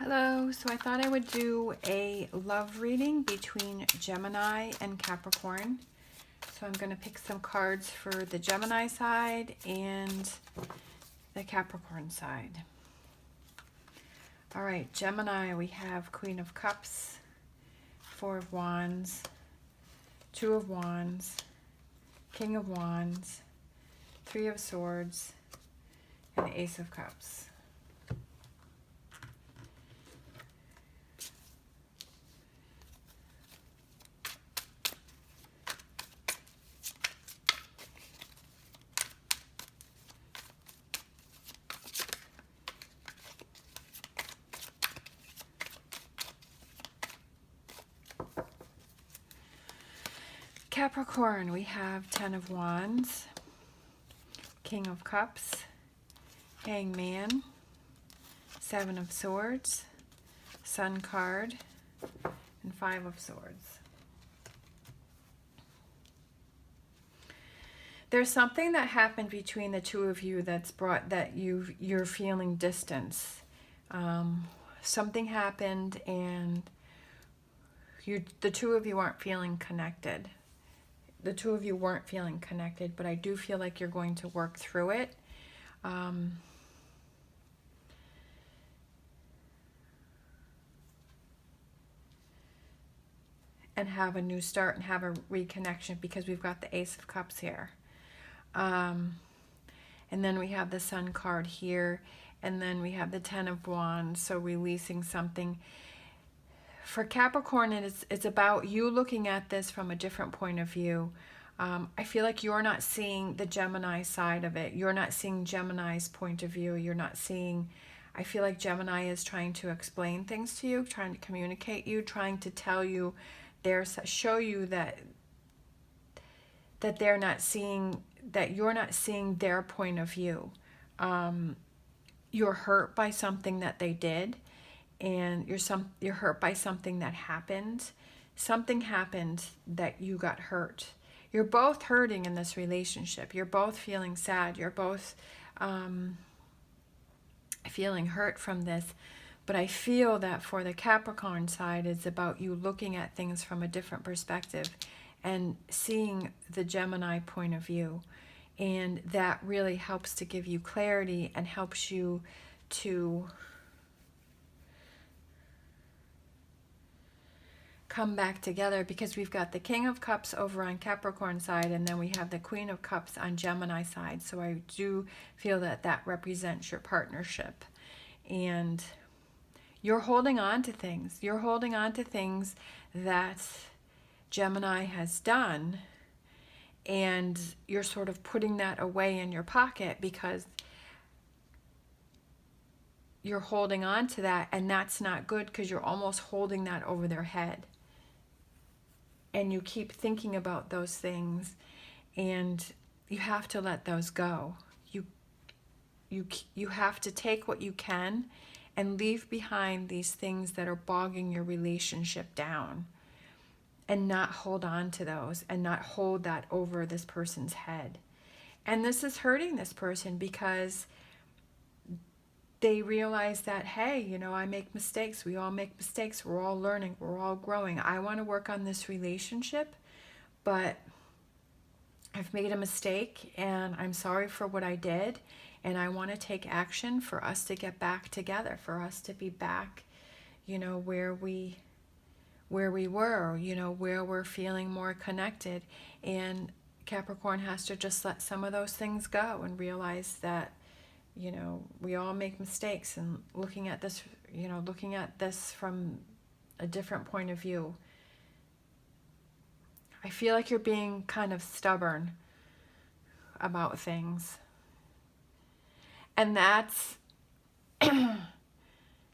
Hello, so I thought I would do a love reading between Gemini and Capricorn. So I'm going to pick some cards for the Gemini side and the Capricorn side. All right, Gemini, we have Queen of Cups, Four of Wands, Two of Wands, King of Wands, Three of Swords, and Ace of Cups. Capricorn, we have Ten of Wands, King of Cups, Hangman, Seven of Swords, Sun card, and Five of Swords. There's something that happened between the two of you that's brought that you're feeling distance. Something happened and the two of you aren't feeling connected. The two of you weren't feeling connected, but I do feel like you're going to work through it. And have a new start and have a reconnection, because we've got the Ace of Cups here. And then we have the Sun card here, and then we have the Ten of Wands, so releasing something. For Capricorn, it's about you looking at this from a different point of view. I feel like you're not seeing the Gemini side of it. You're not seeing Gemini's point of view. You're not seeing... I feel like Gemini is trying to explain things to you, trying to communicate you, trying to tell you, show you that they're not seeing, that you're not seeing their point of view. You're hurt by something that they did, and you're hurt by something that happened. Something happened that you got hurt. You're both hurting in this relationship. You're both feeling sad. You're both feeling hurt from this. But I feel that for the Capricorn side, it's about you looking at things from a different perspective and seeing the Gemini point of view. And that really helps to give you clarity and helps you to come back together, because we've got the King of Cups over on Capricorn side, and then we have the Queen of Cups on Gemini side. So I do feel that that represents your partnership. And you're holding on to things. You're holding on to things that Gemini has done, and you're sort of putting that away in your pocket because you're holding on to that, and that's not good, because you're almost holding that over their head. And you keep thinking about those things, and you have to let those go. You have to take what you can and leave behind these things that are bogging your relationship down, and not hold on to those, and not hold that over this person's head. And this is hurting this person, because they realize that, hey, you know, I make mistakes. We all make mistakes. We're all learning. We're all growing. I want to work on this relationship, but I've made a mistake, and I'm sorry for what I did, and I want to take action for us to get back together, for us to be back, you know, where we were, you know, where we're feeling more connected. And Capricorn has to just let some of those things go and realize that, you know, we all make mistakes, and looking at this, you know, looking at this from a different point of view. I feel like you're being kind of stubborn about things. And that's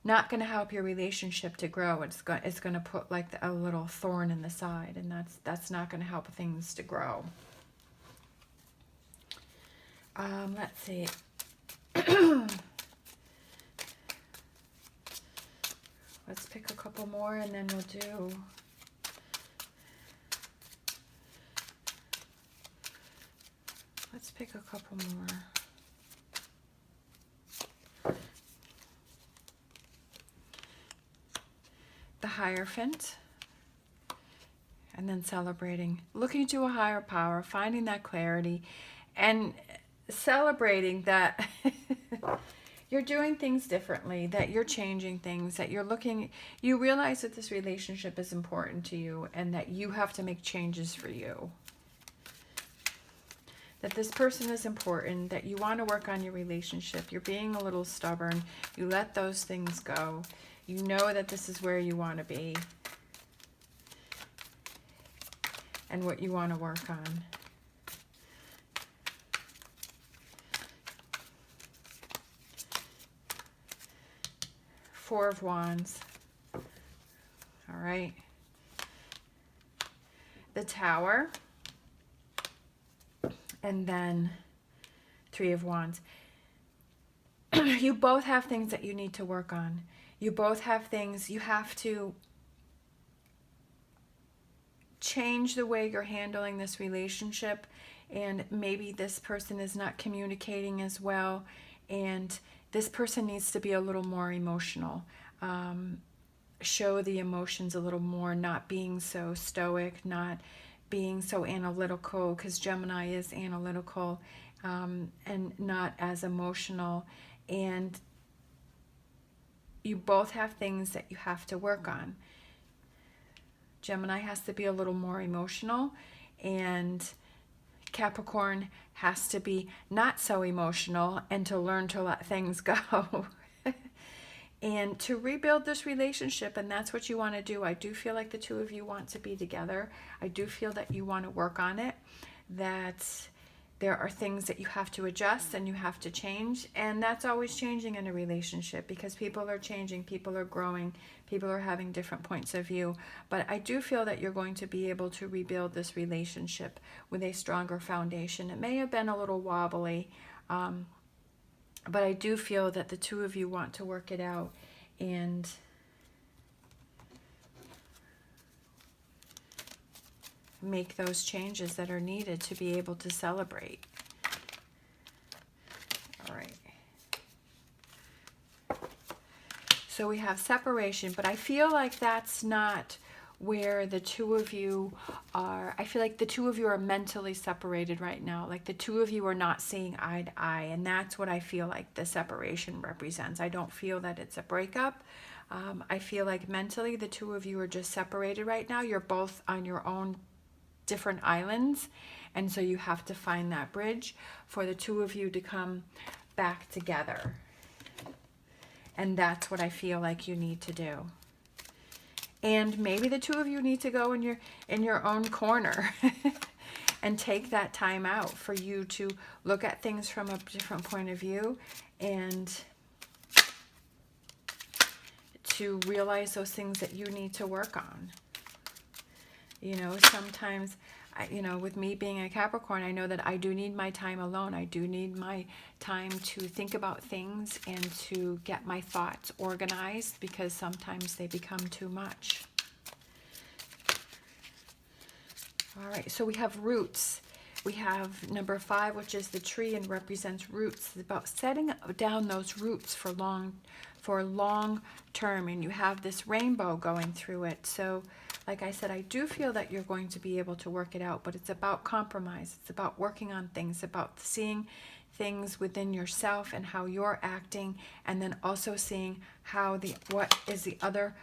not going to help your relationship to grow. It's going to put like a little thorn in the side, and that's not going to help things to grow. Let's see. Let's pick a couple more, and then we'll do... Let's pick a couple more. the Hierophant, and then celebrating, looking to a higher power, finding that clarity, and celebrating that you're doing things differently, that you're changing things, that you're looking, you realize that this relationship is important to you and that you have to make changes for you. That this person is important, that you want to work on your relationship. You're being a little stubborn. You let those things go. You know that this is where you want to be and what you want to work on. Four of Wands. All right. The Tower. And then Three of Wands. You both have things that you need to work on. You both have things you have to change the way you're handling this relationship, and maybe this person is not communicating as well, and this person needs to be a little more emotional. Show the emotions a little more, not being so stoic, not being so analytical, because Gemini is analytical, and not as emotional. And you both have things that you have to work on. Gemini has to be a little more emotional, and Capricorn has to be not so emotional and to learn to let things go. And to rebuild this relationship, and that's what you want to do. I do feel like the two of you want to be together. I do feel that you want to work on it, that there are things that you have to adjust and you have to change, and that's always changing in a relationship because people are changing, people are growing, people are having different points of view. But I do feel that you're going to be able to rebuild this relationship with a stronger foundation. It may have been a little wobbly, but I do feel that the two of you want to work it out and make those changes that are needed to be able to celebrate. All right. So we have separation, but I feel like that's not where the two of you are. I feel like the two of you are mentally separated right now. Like the two of you are not seeing eye to eye, and that's what I feel like the separation represents. I don't feel that it's a breakup. I feel like mentally the two of you are just separated right now. You're both on your own different islands, and so you have to find that bridge for the two of you to come back together. And that's what I feel like you need to do. And maybe the two of you need to go in your own corner and take that time out for you to look at things from a different point of view and to realize those things that you need to work on. You know, sometimes, with me being a Capricorn, I know that I do need my time alone. I do need my time to think about things and to get my thoughts organized because sometimes they become too much. All right, so we have roots. We have number 5, which is the tree and represents roots. It's about setting down those roots for long term, and you have this rainbow going through it. So like I said, I do feel that you're going to be able to work it out, but it's about compromise. It's about working on things, about seeing things within yourself and how you're acting, and then also seeing what is the other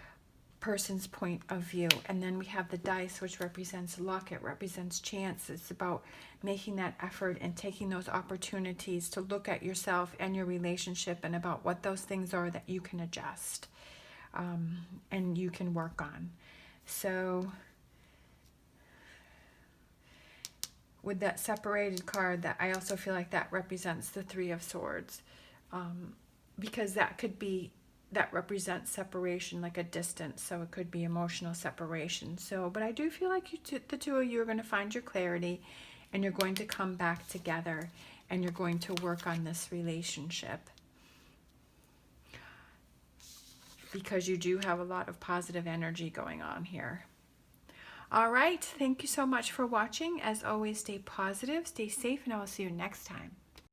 person's point of view. And then we have the dice, which represents luck. It represents chance. It's about making that effort and taking those opportunities to look at yourself and your relationship and about what those things are that you can adjust and you can work on. So with that separated card, that I also feel like that represents the 3 of Swords, because that represents separation, like a distance. So it could be emotional separation. So, but I do feel like the two of you are going to find your clarity, and you're going to come back together, and you're going to work on this relationship. Because you do have a lot of positive energy going on here. All right, thank you so much for watching. As always, stay positive, stay safe, and I will see you next time.